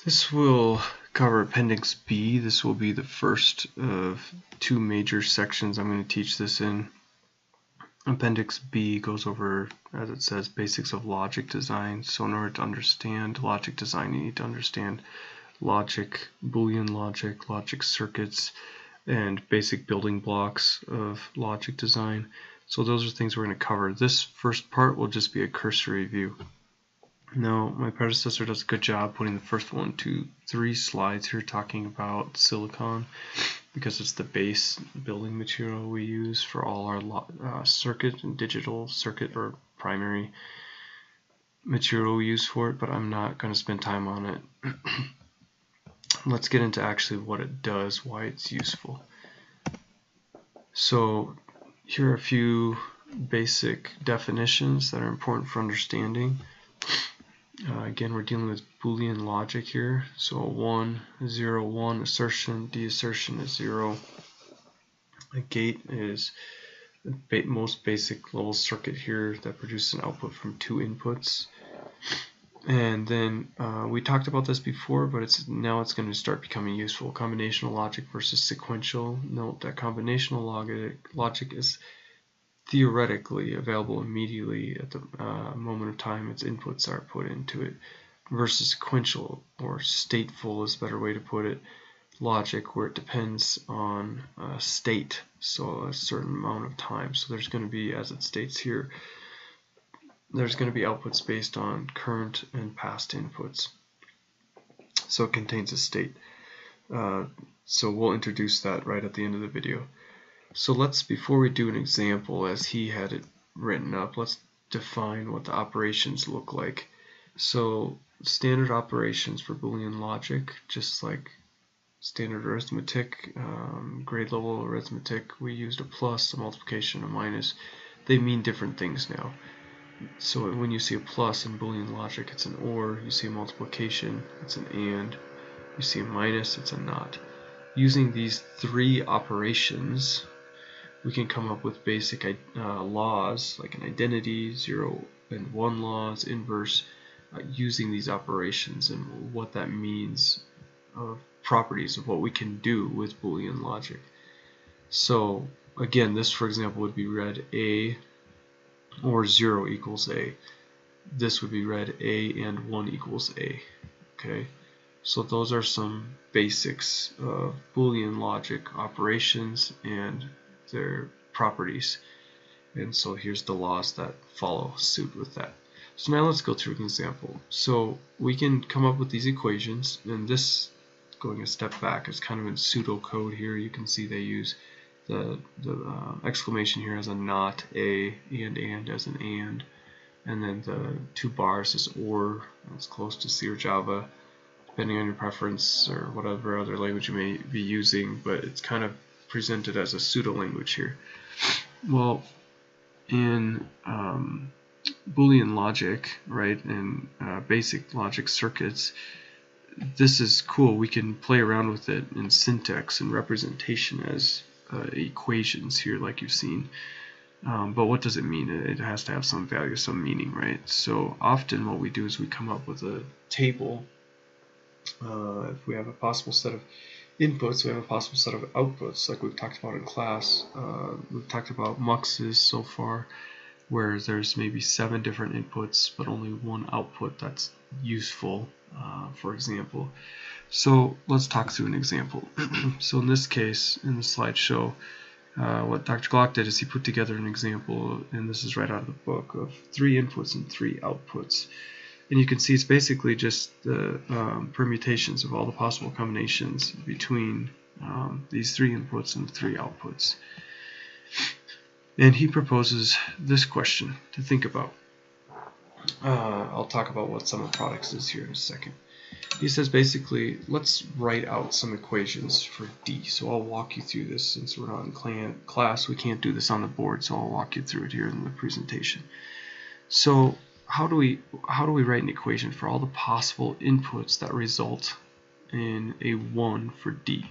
This will cover Appendix B. This will be the first of two major sections I'm going to teach this in. Appendix B goes over, as it says, basics of logic design. So in order to understand logic design, you need to understand logic, Boolean logic, logic circuits, and basic building blocks of logic design. So those are things we're going to cover. This first part will just be a cursory view. Now, my predecessor does a good job putting the first 1, 2, 3 slides here talking about silicon, because it's the base building material we use for all our circuit and digital circuit or primary material we use for it, but I'm not going to spend time on it. Let's get into actually what it does, why it's useful. So here are a few basic definitions that are important for understanding. Again, we're dealing with Boolean logic here. So 1, 0, 1 assertion, D assertion is 0. A gate is the most basic level circuit here that produces an output from 2 inputs. And then we talked about this before, but now it's going to start becoming useful. Combinational logic versus sequential. Note that combinational logic is theoretically available immediately at the moment of time its inputs are put into it, versus sequential, or stateful is a better way to put it, logic, where it depends on state, so a certain amount of time. So there's going to be, as it states here, there's going to be outputs based on current and past inputs. So it contains a state. So we'll introduce that right at the end of the video. So before we do an example as he had it written up, let's define what the operations look like. So standard operations for Boolean logic, just like standard arithmetic, grade level arithmetic, we used a plus, a multiplication, a minus. They mean different things now. So when you see a plus in Boolean logic, it's an or. You see a multiplication, it's an and. You see a minus, it's a not. Using these 3 operations, we can come up with basic laws, like an identity, 0 and 1 laws, inverse, using these operations and what that means of properties of what we can do with Boolean logic. So again, this for example would be read A or 0 equals A. This would be read A and 1 equals A. Okay, so those are some basics of Boolean logic operations and their properties. And so here's the laws that follow suit with that. So now let's go through an example. So we can come up with these equations, and this, going a step back, is kind of in pseudocode here. You can see they use the exclamation here as a not, a, and as an and then the 2 bars is or. That's close to C or Java, depending on your preference or whatever other language you may be using, but it's kind of presented as a pseudo language here. Well, in Boolean logic, right, and basic logic circuits, this is cool. We can play around with it in syntax and representation as equations here, like you've seen. But what does it mean? It has to have some value, some meaning, right? So often what we do is we come up with a table. If we have a possible set of inputs, we have a possible set of outputs, like we've talked about in class. We've talked about muxes so far, where there's maybe 7 different inputs but only 1 output that's useful, for example. So let's talk through an example. So in this case, in the slideshow, what Dr. Glock did is he put together an example, and this is right out of the book, of 3 inputs and 3 outputs. And you can see it's basically just the permutations of all the possible combinations between these 3 inputs and 3 outputs. And he proposes this question to think about. I'll talk about what sum of products is here in a second. He says basically, let's write out some equations for D. So I'll walk you through this. Since we're not in class, we can't do this on the board, so I'll walk you through it here in the presentation. So how do we write an equation for all the possible inputs that result in a 1 for D?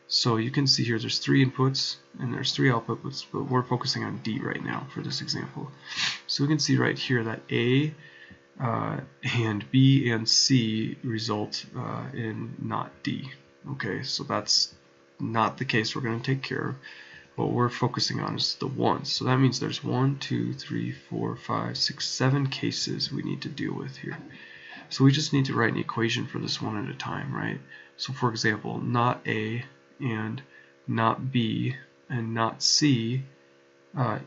So you can see here there's 3 inputs and there's 3 outputs, but we're focusing on D right now for this example. So we can see right here that A and B and C result in not D. Okay, so that's not the case we're going to take care of. What we're focusing on is the ones. So that means there's 1, 2, 3, 4, 5, 6, 7 cases we need to deal with here. So we just need to write an equation for this one at a time, right? So for example, not A and not B and not C, not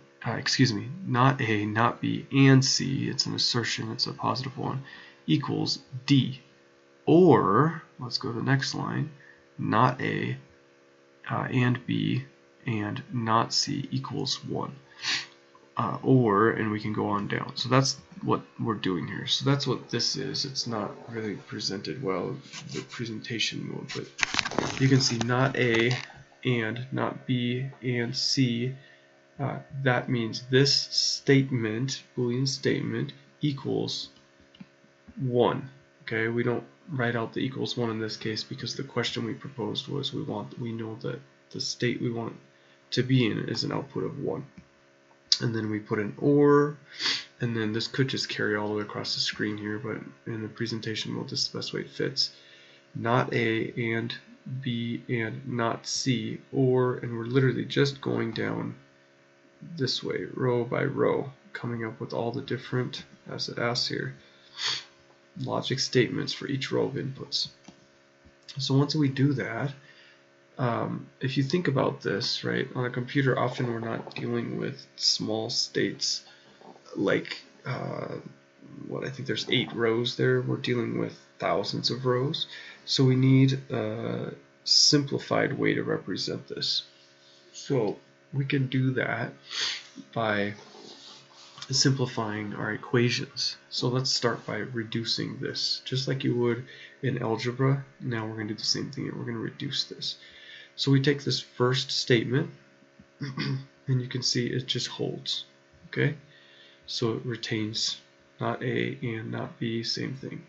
A, not B, and C, it's an assertion, it's a positive one, equals D. Or, let's go to the next line, not A and B and not C equals 1. And we can go on down. So that's what we're doing here. So that's what this is. It's not really presented well, the presentation mode, but you can see not A and not B and C. That means this statement, Boolean statement, equals 1. Okay, we don't write out the equals 1 in this case because the question we proposed was we know that the state we want to be in is an output of 1. And then we put an OR, and then this could just carry all the way across the screen here, but in the presentation mode this is the best way it fits. Not A and B and not C, or, and we're literally just going down this way, row by row, coming up with all the different, as it asks here, logic statements for each row of inputs. So once we do that, if you think about this, right, on a computer often we're not dealing with small states like what I think there's 8 rows there. We're dealing with thousands of rows, so we need a simplified way to represent this. So we can do that by simplifying our equations. So let's start by reducing this, just like you would in algebra. Now we're going to do the same thing, and we're going to reduce this. So we take this first statement, and you can see it just holds. Okay, so it retains not A and not B, same thing,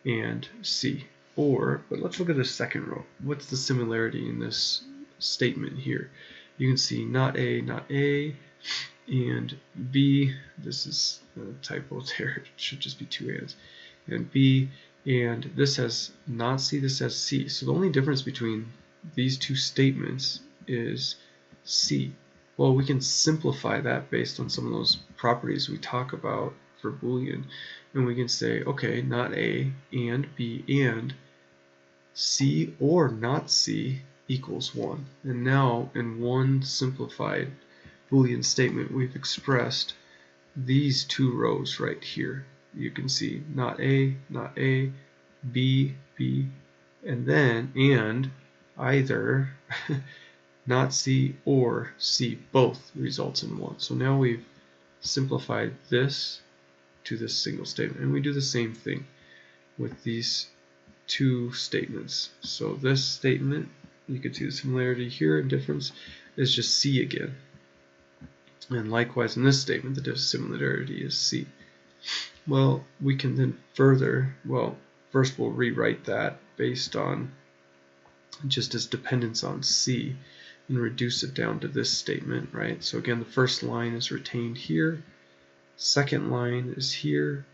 and C. But let's look at the second row. What's the similarity in this statement here? You can see not A, and B. This is a typo there. It should just be 2 ands. And B, and this has not C. This has C. So the only difference between these two statements is C. Well, we can simplify that based on some of those properties we talk about for Boolean, and we can say, okay, not A and B and C or not C equals 1. And now in one simplified Boolean statement we've expressed these two rows right here. You can see not A, B, B, and then either not C or C, both results in 1. So now we've simplified this to this single statement, and we do the same thing with these two statements. So this statement, you can see the similarity here and difference is just C again, and likewise in this statement the similarity is C. Well, we can then further, first we'll rewrite that based on just as dependence on C and reduce it down to this statement, right? So again, the first line is retained here, second line is here,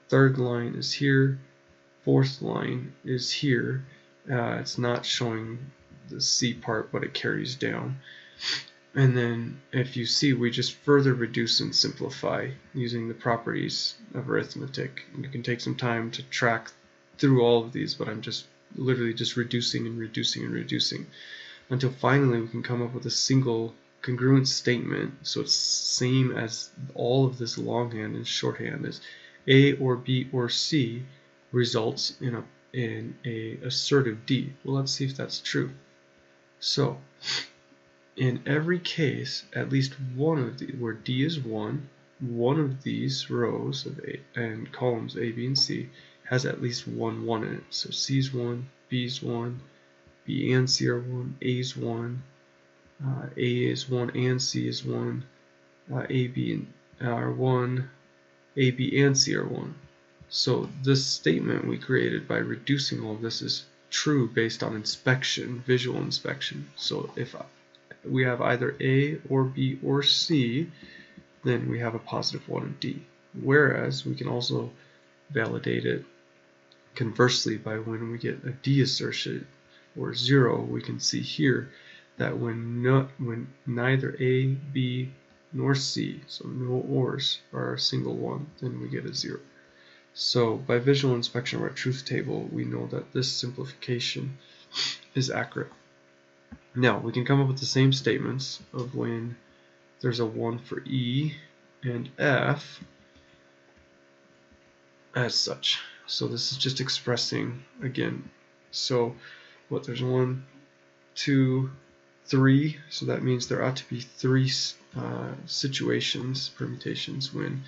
third line is here, fourth line is here. It's not showing the C part, but it carries down. And then if you see, we just further reduce and simplify using the properties of arithmetic. You can take some time to track through all of these, but I'm just literally just reducing and reducing and reducing until finally we can come up with a single congruent statement. So it's same as all of this longhand and shorthand is A or B or C results in a assertive D. Well, let's see if that's true. So in every case, at least one of these, where D is 1, one of these rows of A and columns A, B, and C has at least one 1 in it. So C is 1, B is 1, B and C are 1, A is 1, A is 1 and C is 1, A, B are 1, A, B, and C are 1. So this statement we created by reducing all of this is true based on inspection, visual inspection. So if we have either A or B or C, then we have a positive 1 in D. Whereas we can also validate it conversely by when we get a D assertion or 0, we can see here that when neither A, B, nor C, so no ORs, are a single one, then we get a 0. So by visual inspection of our truth table, we know that this simplification is accurate. Now, we can come up with the same statements of when there's a 1 for E and F as such. So this is just expressing, again, so what, there's 1, 2, 3, so that means there ought to be 3 situations, permutations, when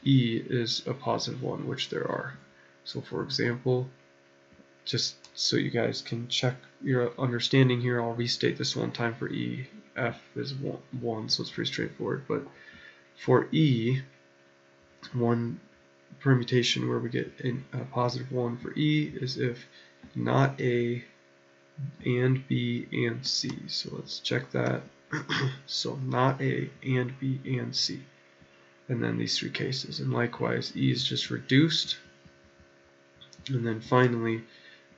E is a positive 1, which there are. So for example, just so you guys can check your understanding here, I'll restate this one time for E. F is 1, so it's pretty straightforward. But for E, one permutation where we get a positive 1 for E is if not A and B and C. So let's check that. So not A and B and C. And then these 3 cases. And likewise, E is just reduced. And then finally,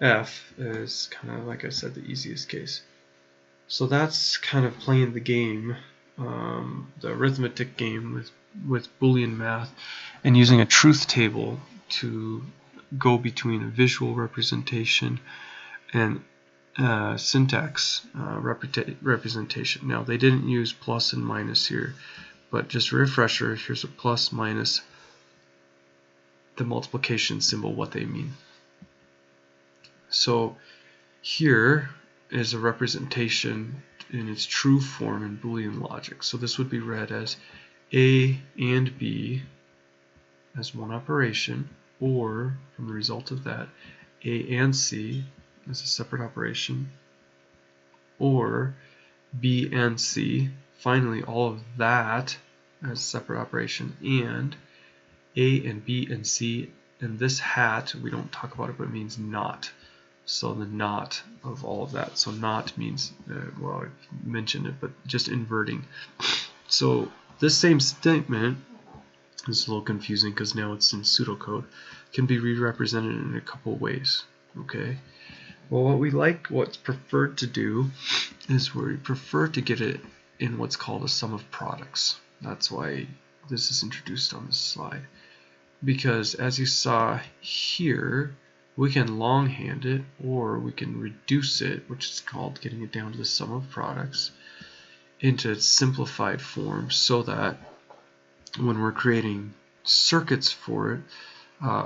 F is kind of, like I said, the easiest case. So that's kind of playing the game, the arithmetic game with Boolean math, and using a truth table to go between a visual representation and syntax representation. Now, they didn't use plus and minus here, but just a refresher, here's a plus, minus, the multiplication symbol, what they mean. So here is a representation in its true form in Boolean logic. So this would be read as A and B as one operation, or from the result of that, A and C as a separate operation, or B and C, finally all of that as a separate operation, and A and B and C, and this hat, we don't talk about it, but it means not. So the not of all of that. So not means, well, I've mentioned it, but just inverting. So this same statement, this is a little confusing because now it's in pseudocode, can be re-represented in a couple ways. Okay. Well, what's preferred to do is we prefer to get it in what's called a sum of products. That's why this is introduced on this slide. Because as you saw here, we can longhand it, or we can reduce it, which is called getting it down to the sum of products, into its simplified form, so that when we're creating circuits for it,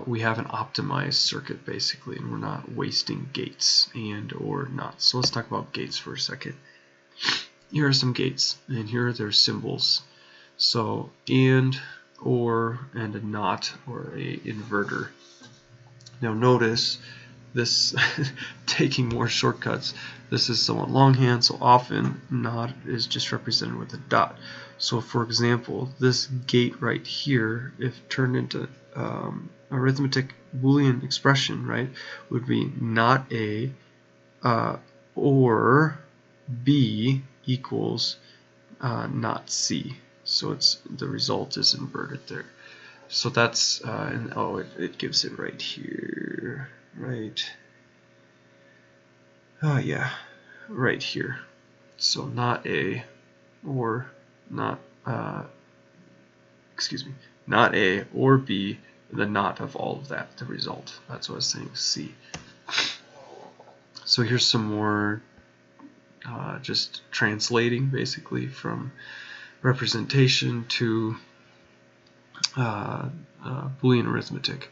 we have an optimized circuit basically, and we're not wasting gates and or not. So let's talk about gates for a second. Here are some gates, and here are their symbols. So and, or, and a not, or a inverter. Now notice this taking more shortcuts. This is somewhat longhand, so often not is just represented with a dot. So for example, this gate right here, if turned into arithmetic Boolean expression, right, would be not A or B equals not C. So it's the result is inverted there. So that's, and oh, it gives it right here, right? Oh yeah, right here. So not A or not, not A or B, the not of all of that, the result. That's what I was saying, C. So here's some more, just translating basically from representation to Boolean arithmetic.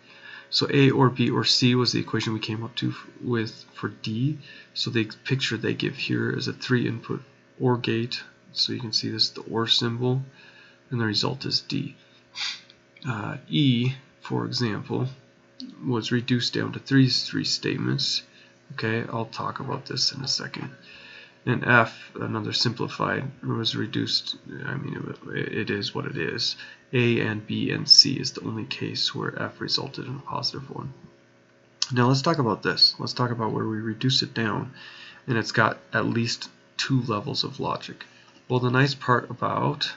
So A or B or C was the equation we came up to with for D. So the picture they give here is a 3-input OR gate. So you can see this is the OR symbol, and the result is D. E, for example, was reduced down to three statements. Okay, I'll talk about this in a second. And F, another simplified, was reduced. I mean, it is what it is. A and B and C is the only case where F resulted in a positive one. Now let's talk about this. Let's talk about where we reduce it down, and it's got at least 2 levels of logic. Well, the nice part about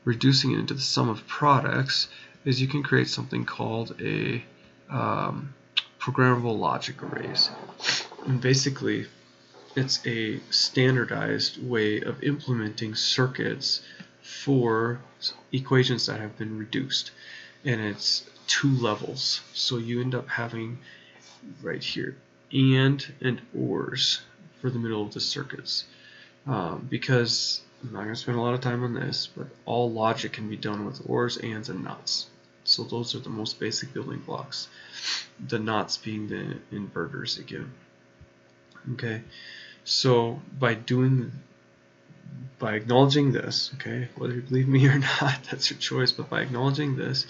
reducing it into the sum of products is you can create something called a programmable logic arrays. And basically, it's a standardized way of implementing circuits for equations that have been reduced. And it's 2 levels. So you end up having right here and ORs for the middle of the circuits. Because I'm not going to spend a lot of time on this, but all logic can be done with ORs, ANDs, and NOTs. So those are the most basic building blocks. The NOTs being the inverters again. Okay, so by acknowledging this, okay, whether you believe me or not, that's your choice, but by acknowledging this,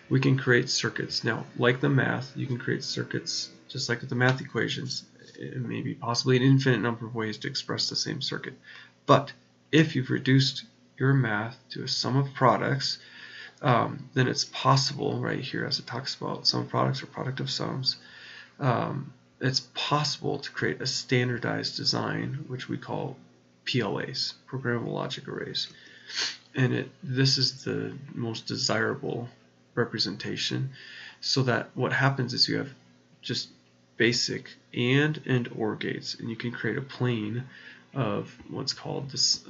we can create circuits. Now, like the math, you can create circuits just like with the math equations. It may be possibly an infinite number of ways to express the same circuit. But if you've reduced your math to a sum of products, then it's possible, right here as it talks about sum of products or product of sums, it's possible to create a standardized design, which we call PLAs, programmable logic arrays. And this is the most desirable representation, so that what happens is you have just basic and OR gates, and you can create a plane of what's called this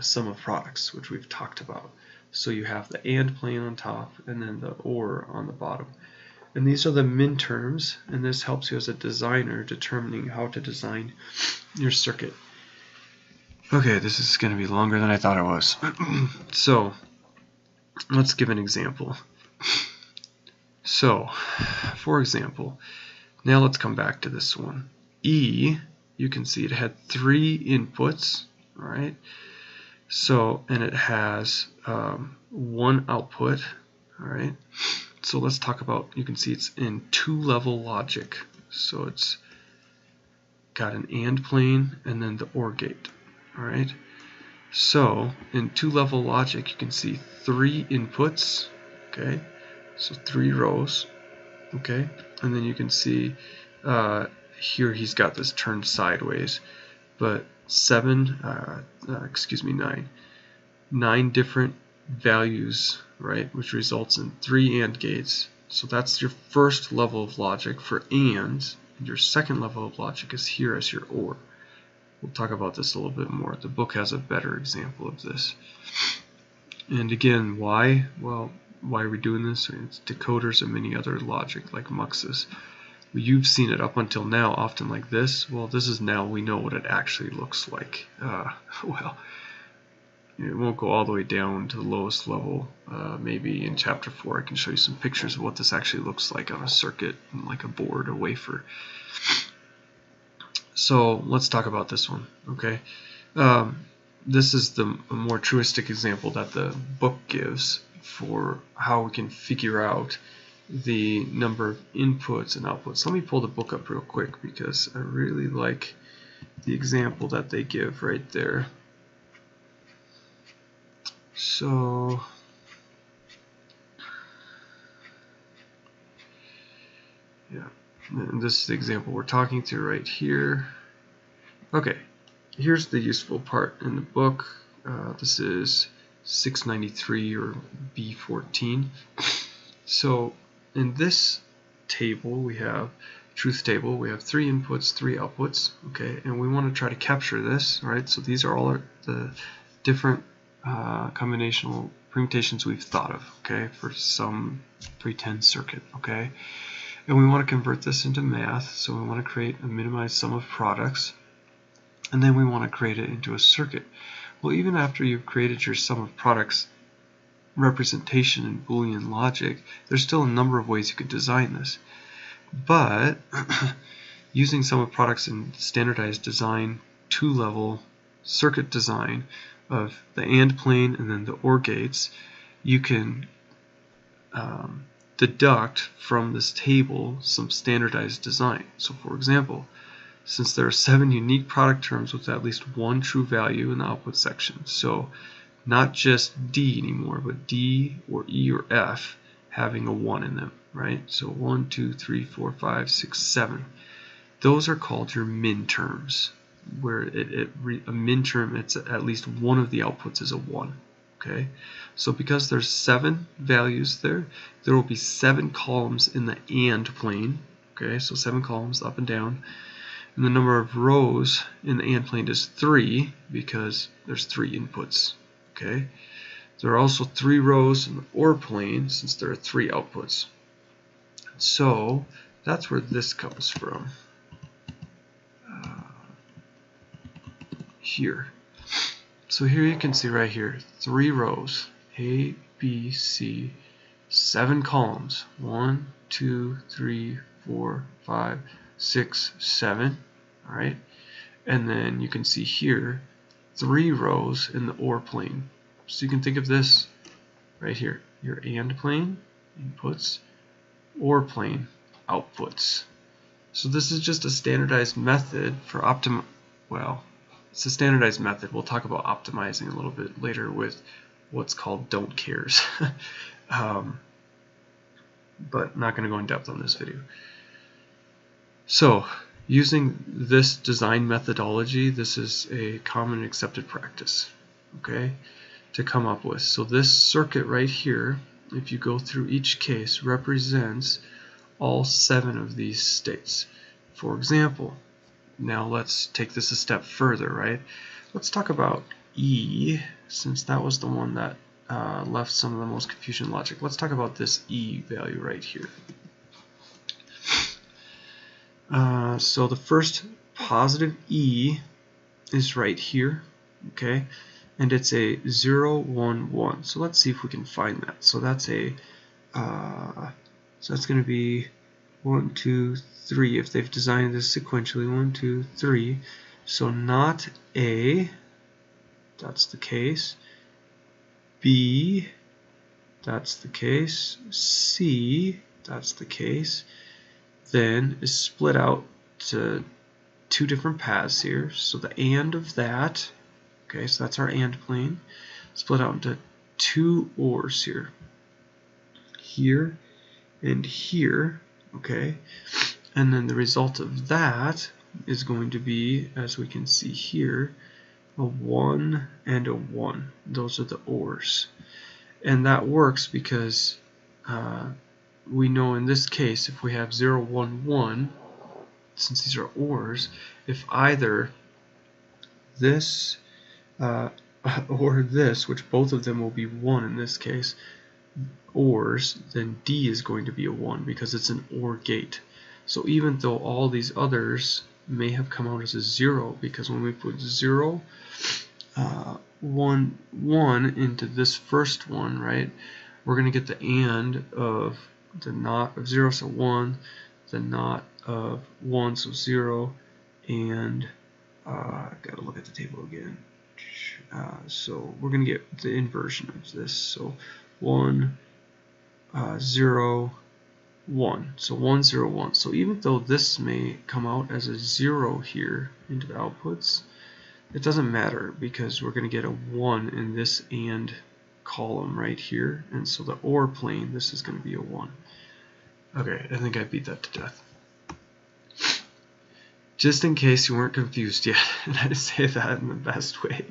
sum of products, which we've talked about. So you have the AND plane on top and then the OR on the bottom. And these are the minterms, and this helps you as a designer determining how to design your circuit. Okay, this is going to be longer than I thought it was. So let's give an example. So, for example, now let's come back to this one. E, you can see it had 3 inputs, right? So, and it has 1 output, all right? So let's talk about, you can see it's in 2-level logic. So it's got an AND plane and then the OR gate, all right? So in 2-level logic, you can see 3 inputs, okay? So 3 rows, okay? And then you can see here he's got this turned sideways, but 9 different values, right, which results in 3 AND gates. So that's your first level of logic for AND, and your second level of logic is here as your OR. We'll talk about this a little bit more. The book has a better example of this. And again, why? Well, why are we doing this? It's decoders and many other logic like muxes. You've seen it up until now often like this. Well, this is now we know what it actually looks like. Well, it won't go all the way down to the lowest level. Maybe in chapter 4 I can show you some pictures of what this actually looks like on a circuit, like a board, a wafer. So let's talk about this one, okay? This is the more truistic example that the book gives for how we can figure out the number of inputs and outputs. Let me pull the book up real quick because I really like the example that they give right there. So yeah, and this is the example we're talking to right here. Okay, here's the useful part in the book. This is 693 or B14. So in this table we have truth table. We have 3 inputs, 3 outputs. Okay, and we want to try to capture this. Right, so these are all the different combinational permutations we've thought of, okay, for some pretend circuit, okay, and we want to convert this into math. So we want to create a minimized sum of products, and then we want to create it into a circuit. Well, even after you've created your sum of products representation in Boolean logic, there's still a number of ways you could design this. But using sum of products in standardized design, 2-level circuit design of the AND plane and then the OR gates, you can deduct from this table some standardized design. So for example, since there are 7 unique product terms with at least 1 true value in the output section, so not just D anymore, but D or E or F having a 1 in them, right? So 1, 2, 3, 4, 5, 6, 7. Those are called your min terms, where a min term, it's at least one of the outputs is a 1. Okay, so because there's 7 values there will be 7 columns in the AND plane. Okay, so 7 columns up and down. And the number of rows in the AND plane is 3 because there's 3 inputs. Okay, there are also 3 rows in the OR plane since there are 3 outputs. So that's where this comes from. Here. So here you can see right here, 3 rows, A, B, C, 7 columns, 1, 2, 3, 4, 5, 6, 7, all right? And then you can see here, 3 rows in the OR plane. So you can think of this right here, your AND plane, inputs, OR plane, outputs. So this is just a standardized method for it's a standardized method. We'll talk about optimizing a little bit later with what's called don't cares. But not going to go in depth on this video. So using this design methodology, this is a common accepted practice, okay, to come up with. So this circuit right here, if you go through each case, represents all 7 of these states. For example, now let's take this a step further, right? Let's talk about E, since that was the one that left some of the most confusion logic. Let's talk about this E value right here. So the first positive E is right here, okay? And it's a 0, 1, 1. So let's see if we can find that. So that's a so that's going to be 1, 2, 3 if they've designed this sequentially. 1, 2, 3. So not A, that's the case. B, that's the case. C, that's the case. Then is split out to 2 different paths here. So the AND of that, okay, so that's our AND plane, split out into 2 ORs here. Here and here, okay? And then the result of that is going to be, as we can see here, a 1 and a 1. Those are the ORs. And that works because we know in this case, if we have 0, 1, 1, since these are ORs, if either this or this, which both of them will be 1 in this case, ORs, then D is going to be a 1 because it's an OR gate. So even though all these others may have come out as a 0, because when we put 0, 1, 1 into this first one, right, we're going to get the AND of the not of 0, so 1, the not of 1, so 0, and I've got to look at the table again. So we're going to get the inversion of this. So 1, 0, 1. So 1, 0, 1. So even though this may come out as a 0 here into the outputs, it doesn't matter because we're going to get a 1 in this AND column right here. And so the OR plane, this is going to be a 1. Okay, I think I beat that to death. Just in case you weren't confused yet, and I say that in the best way,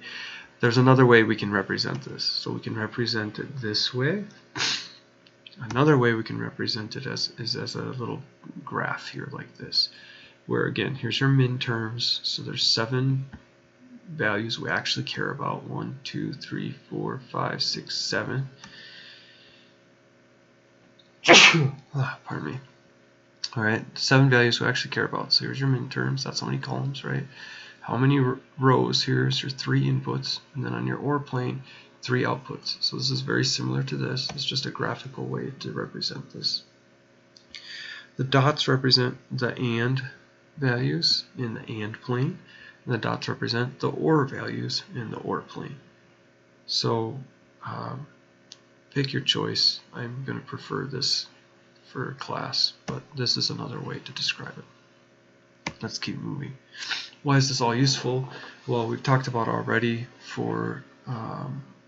there's another way we can represent this. So we can represent it this way. Another way we can represent it is as a little graph here like this, where again, here's your min terms. So there's 7 values we actually care about. 1, 2, 3, 4, 5, 6, 7. Pardon me. Alright, 7 values we actually care about. So here's your min terms. That's how many columns, right? How many rows? Here's your 3 inputs. And then on your OR plane, 3 outputs. So this is very similar to this. It's just a graphical way to represent this. The dots represent the AND values in the AND plane. And the dots represent the OR values in the OR plane. So pick your choice. I'm going to prefer this for class, but this is another way to describe it. Let's keep moving. Why is this all useful? Well, we've talked about already for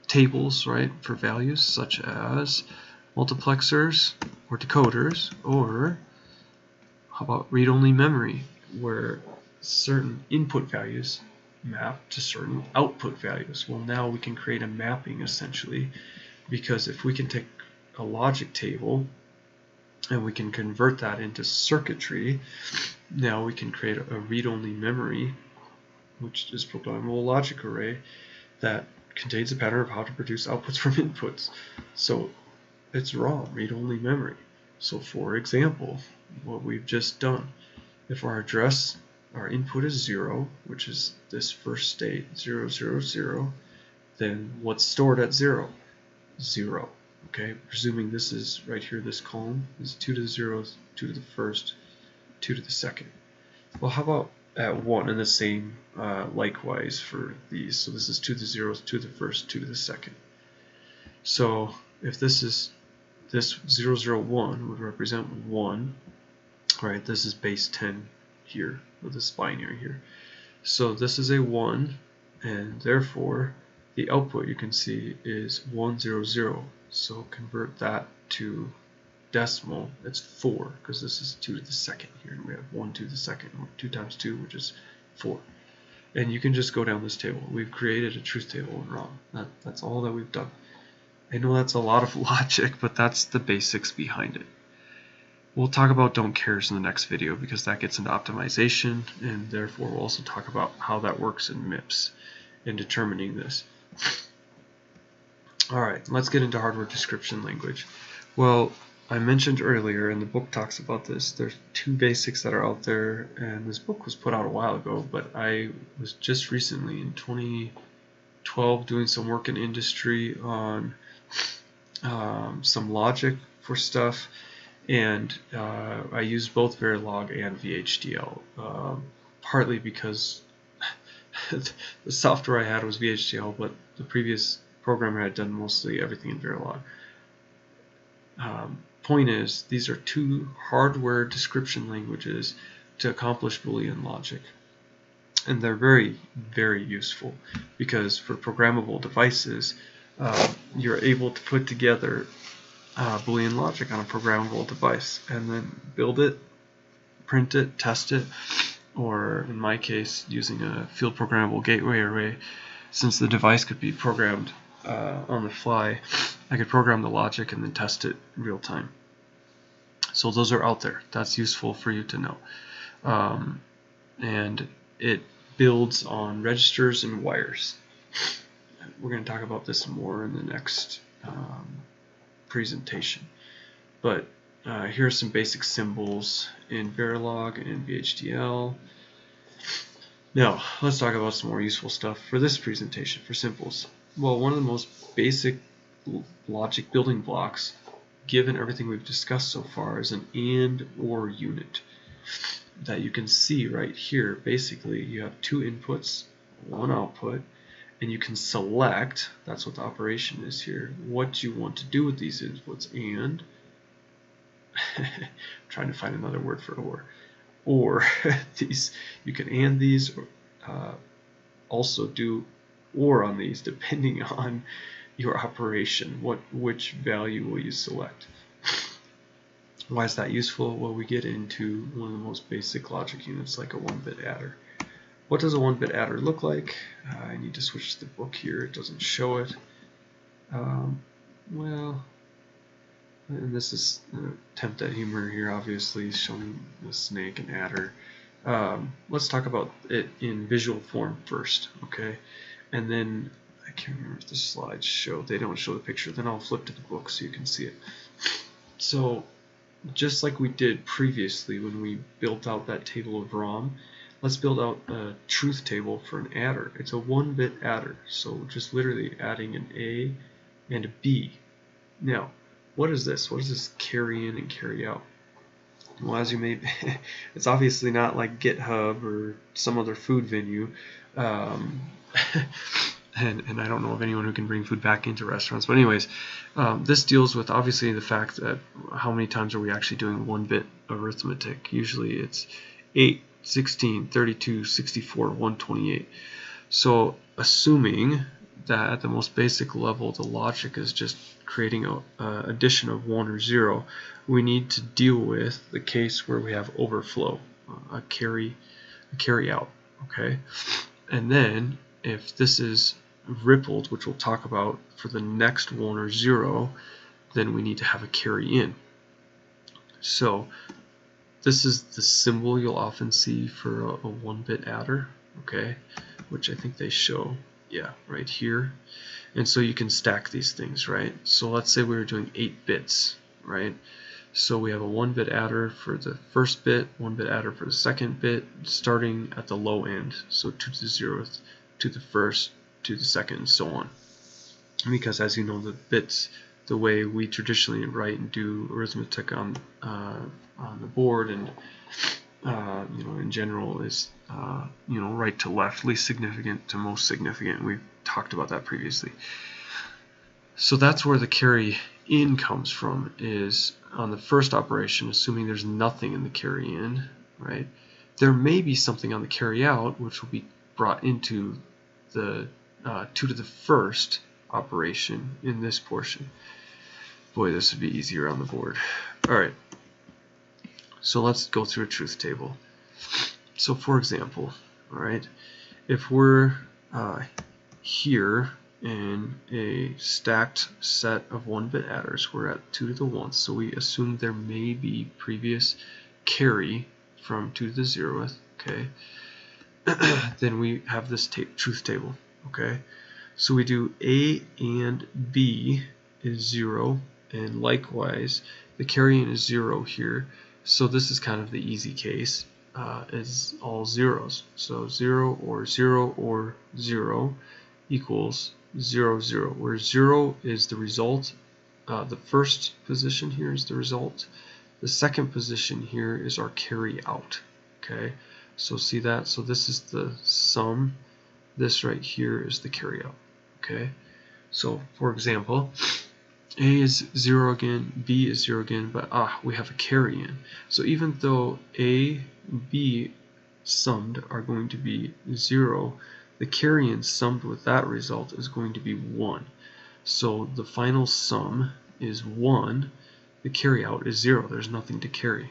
tables, right, for values such as multiplexers or decoders, or how about read-only memory, where certain input values mapped to certain output values. Well, now we can create a mapping essentially, because if we can take a logic table and we can convert that into circuitry, now we can create a read-only memory, which is programmable logic array that contains a pattern of how to produce outputs from inputs. So it's raw read-only memory. So for example, what we've just done, if our address, our input is 0, which is this first state, 0, 0, 0, then what's stored at 0? 0. Okay, presuming this is right here, this column is 2 to the 0s, 2 to the first, 2 to the second. Well, how about at 1, and the same likewise for these. So this is 2 to the 0s, 2 to the first, 2 to the second. So if this 0, 0, 1 would represent 1, right? This is base 10 here, with this binary here. So this is a 1, and therefore the output you can see is 1, 0, 0. So convert that to decimal, it's 4, because this is 2 to the second here, and we have 1 to the second, 2 times 2, which is 4. And you can just go down this table. We've created a truth table in ROM. That's all that we've done. I know that's a lot of logic, but that's the basics behind it. We'll talk about don't cares in the next video, because that gets into optimization, and therefore we'll also talk about how that works in MIPS in determining this. Alright, let's get into hardware description language. Well, I mentioned earlier, and the book talks about this, there's 2 basics that are out there, and this book was put out a while ago, but I was just recently in 2012 doing some work in industry on some logic for stuff, and I used both Verilog and VHDL, partly because the software I had was VHDL, but the previous programmer had done mostly everything in Verilog. Point is, these are 2 hardware description languages to accomplish Boolean logic, and they're very, very useful, because for programmable devices you're able to put together Boolean logic on a programmable device and then build it, print it, test it, or in my case using a field programmable gateway array. Since the device could be programmed on the fly, I could program the logic and then test it in real time. So those are out there. That's useful for you to know. And it builds on registers and wires. We're going to talk about this more in the next presentation. But here are some basic symbols in Verilog and VHDL. Now, let's talk about some more useful stuff for this presentation, for symbols. Well, one of the most basic logic building blocks, given everything we've discussed so far, is an AND OR unit that you can see right here. Basically, you have 2 inputs, 1 output, and you can select, that's what the operation is here, what you want to do with these inputs. And I'm trying to find another word for or these, you can AND these, or also do OR on these, depending on your operation. Which value will you select? Why is that useful? Well, we get into one of the most basic logic units, like a 1-bit adder. What does a 1-bit adder look like? I need to switch to the book here. It doesn't show it. Well, and this is an attempt at humor here, obviously, showing the snake and adder. Let's talk about it in visual form first, okay? And then, I can't remember if the slides show. They don't show the picture. Then I'll flip to the book so you can see it. So, just like we did previously when we built out that table of ROM, let's build out a truth table for an adder. It's a 1-bit adder, so just literally adding an A and a B. Now, what is this? What does this carry in and carry out? Well, as you may, it's obviously not like GitHub or some other food venue, and I don't know of anyone who can bring food back into restaurants. But anyways, this deals with obviously the fact that how many times are we actually doing 1-bit arithmetic? Usually it's 8, 16, 32, 64, 128. So assuming that at the most basic level the logic is just creating a addition of 1 or 0, we need to deal with the case where we have overflow, a carry out. Okay, And then if this is rippled, which we'll talk about for the next 1 or 0, then we need to have a carry in. So this is the symbol you'll often see for a 1-bit adder, okay, which I think they show, yeah, right here. And so you can stack these things, right? So let's say we were doing 8 bits, right? So we have a 1-bit adder for the first bit, 1-bit adder for the second bit, starting at the low end. So 2 to the 0th, to the first, to the second, and so on. Because as you know, the bits, the way we traditionally write and do arithmetic on the board and you know, in general is you know, right to left, least significant to most significant. We've talked about that previously. So that's where the carry in comes from, is on the first operation, assuming there's nothing in the carry in, right? There may be something on the carry out, which will be brought into the 2 to the first operation in this portion. Boy, this would be easier on the board. Alright, so let's go through a truth table. So for example, alright, if we're here in a stacked set of 1-bit adders, we're at 2 to the 1th, so we assume there may be previous carry from 2 to the 0th, okay? Then we have this truth table, okay? So we do A and B is 0, and likewise the carry in is 0 here. So this is kind of the easy case, is all zeros. So 0 or 0 or 0 equals 0, 0, where 0 is the result. The first position here is the result. The second position here is our carry out. Okay, so see that? So this is the sum. This right here is the carry out. Okay, so for example, A is 0 again, B is 0 again, but we have a carry in. So even though A, B summed are going to be 0, the carry in summed with that result is going to be 1. So the final sum is 1. The carry out is 0. There's nothing to carry.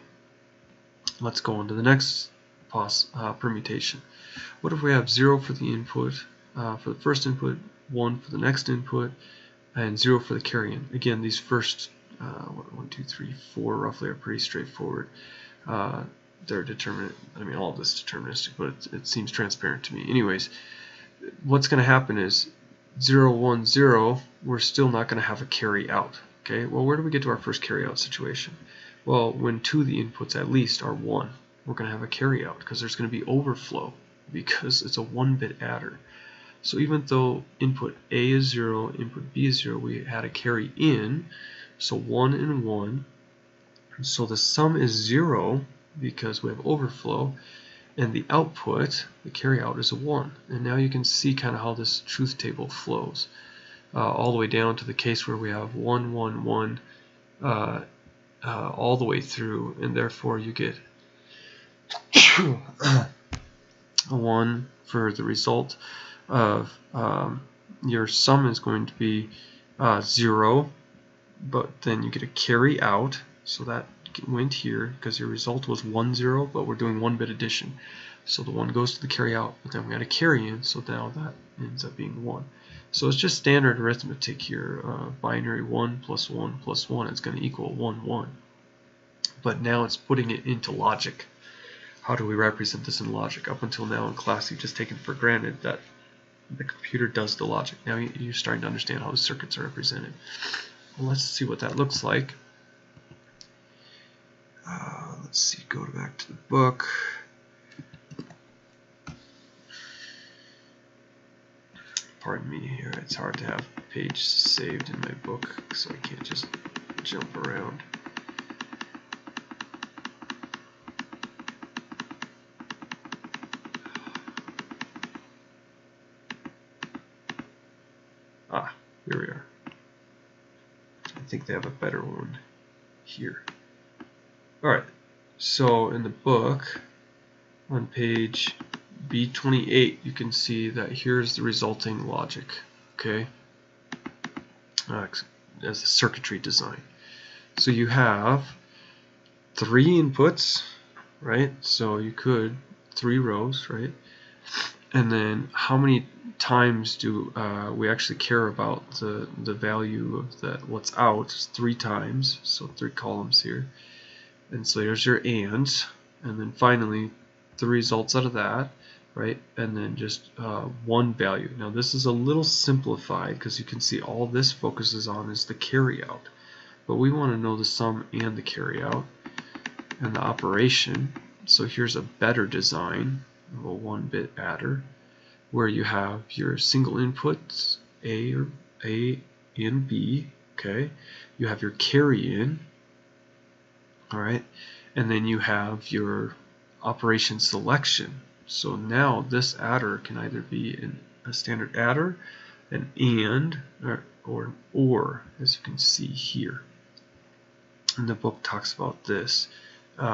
Let's go on to the next permutation. What if we have 0 for the input, for the first input, 1 for the next input, and 0 for the carry in? Again, these first 1, 2, 3, 4 roughly are pretty straightforward. They're determinate. I mean, all of this is deterministic, but it seems transparent to me. Anyways, what's going to happen is 0, 1, 0, we're still not going to have a carry out. Okay, well, where do we get to our first carry out situation? Well, when 2 of the inputs at least are 1, we're going to have a carry out because there's going to be overflow because it's a 1-bit adder. So even though input A is 0, input B is 0, we had a carry in, so 1 and 1. So the sum is 0 because we have overflow, and the output, the carry out, is a 1. And now you can see kind of how this truth table flows, all the way down to the case where we have 1, 1, 1 all the way through, and therefore you get a 1 for the result of your sum is going to be 0, but then you get a carry out, so that went here because your result was 1, 0, but we're doing 1-bit addition. So the 1 goes to the carry out, but then we got a carry in, so now that ends up being 1. So it's just standard arithmetic here. Binary 1 plus 1 plus 1 is going to equal 1, 1. But now it's putting it into logic. How do we represent this in logic? Up until now in class, you've just taken for granted that the computer does the logic. Now you're starting to understand how the circuits are represented. Well, let's see what that looks like. Let's see, go back to the book. Pardon me here, it's hard to have pages saved in my book, so I can't just jump around. Here we are. I think they have a better one here. Alright, so in the book, on page B28, you can see that here's the resulting logic, okay, as a circuitry design. So you have 3 inputs, right? So you could 3 rows, right? And then how many times do we actually care about the value of what's out? It's 3 times, so 3 columns here. And so here's your and then finally the results out of that, right? And then just one value. Now this is a little simplified because you can see all this focuses on is the carryout, but we want to know the sum and the carryout and the operation. So here's a better design of a 1-bit adder where you have your single inputs A and B. Okay, you have your carry in. All right, and then you have your operation selection. So now this adder can either be a standard adder, an and, or an or, as you can see here. And the book talks about this. You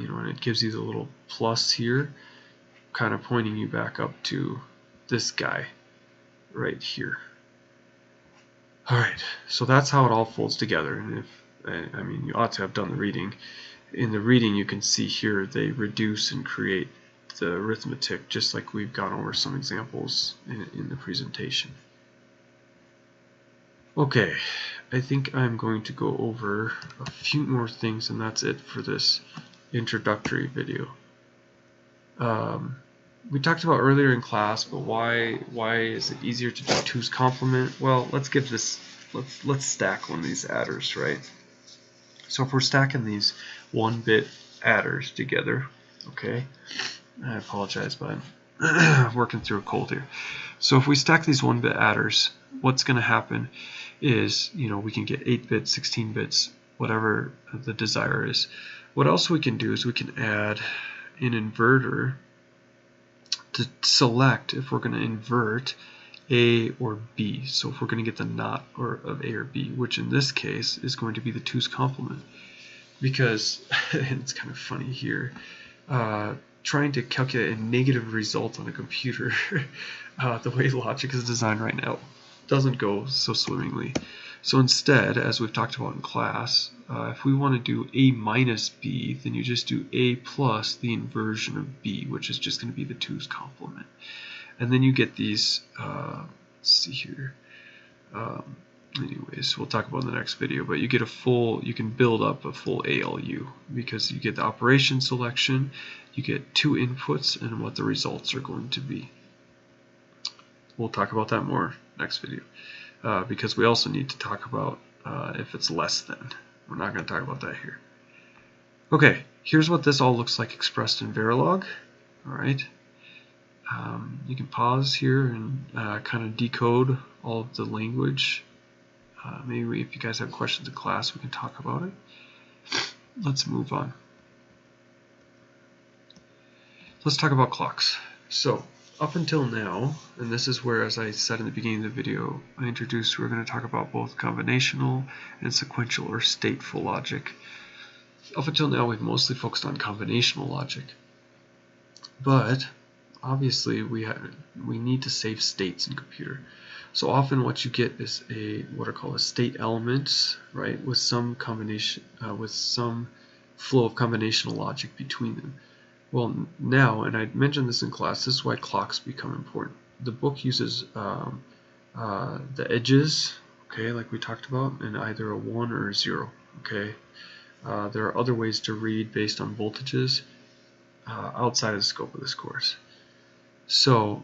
know, and it gives you the little plus here, kind of pointing you back up to this guy right here. All right, so that's how it all folds together. And I mean, you ought to have done the reading. In the reading, you can see here they reduce and create the arithmetic, just like we've gone over some examples in the presentation. Okay, I think I'm going to go over a few more things, and that's it for this introductory video. We talked about earlier in class, but why is it easier to do 2's complement? Well, let's stack one of these adders, right? So if we're stacking these 1-bit adders together, okay, I apologize, but I'm working through a cold here. So if we stack these 1-bit adders, what's going to happen is, you know, we can get 8 bits, 16 bits, whatever the desire is. What else we can do is we can add an inverter to select if we're going to invert A or B. So if we're going to get the not of A or B, which in this case is going to be the 2's complement. Because, and it's kind of funny here, trying to calculate a negative result on a computer, the way logic is designed right now, doesn't go so swimmingly. So instead, as we've talked about in class, if we want to do A minus B, then you just do A plus the inversion of B, which is just going to be the 2's complement. And then you get these, let's see here, anyways, we'll talk about in the next video, but you get you can build up a full ALU because you get the operation selection, you get 2 inputs, and what the results are going to be. We'll talk about that more next video. Because we also need to talk about if it's less than. We're not going to talk about that here. Okay, here's what this all looks like expressed in Verilog. All right, you can pause here and kind of decode all of the language. Maybe if you guys have questions in class, we can talk about it. Let's move on. Let's talk about clocks. So up until now, and this is where, as I said in the beginning of the video, I introduced we're going to talk about both combinational and sequential or stateful logic. Up until now, we've mostly focused on combinational logic, but obviously we need to save states in computer. So often what you get is what are called state elements, right, with some combination, with some flow of combinational logic between them. Well, now, and I mentioned this in class, this is why clocks become important. The book uses the edges, okay, like we talked about, in either a 1 or a 0, okay. There are other ways to read based on voltages outside of the scope of this course. So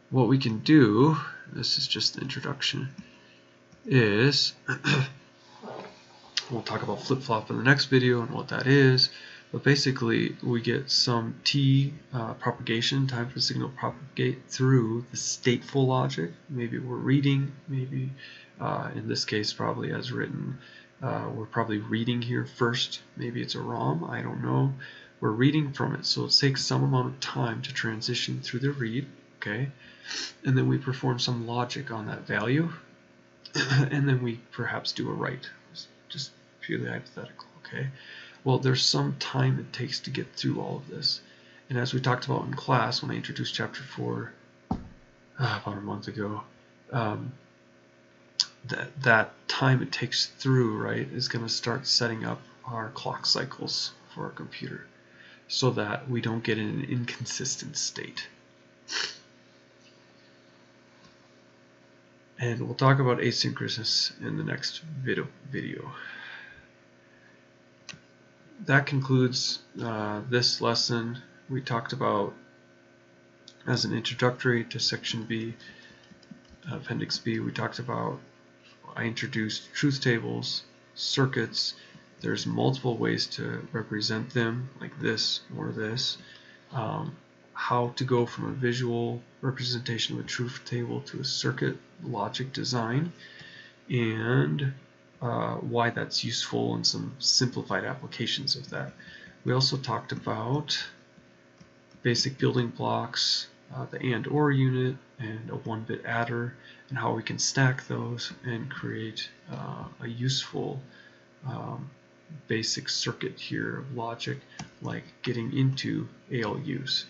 what we can do, this is just the introduction, is we'll talk about flip-flop in the next video and what that is. But basically, we get some t propagation, time for the signal to propagate through the stateful logic. Maybe we're reading, maybe in this case, probably as written, we're probably reading here first. Maybe it's a ROM, I don't know. We're reading from it, so it takes some amount of time to transition through the read, okay? And then we perform some logic on that value, and then we perhaps do a write. It's just purely hypothetical, okay? Well, there's some time it takes to get through all of this. And as we talked about in class when I introduced Chapter 4 about a month ago, that time it takes through, right, is going to start setting up our clock cycles for our computer. so that we don't get in an inconsistent state. And we'll talk about asynchronous in the next video. That concludes this lesson. We talked about, as an introductory to Section B, Appendix B, we talked about, I introduced truth tables, circuits. There's multiple ways to represent them, like this or this. How to go from a visual representation of a truth table to a circuit logic design, and why that's useful and some simplified applications of that. We also talked about basic building blocks, the AND/OR unit, and a 1-bit adder, and how we can stack those and create a useful basic circuit here of logic, like getting into ALUs.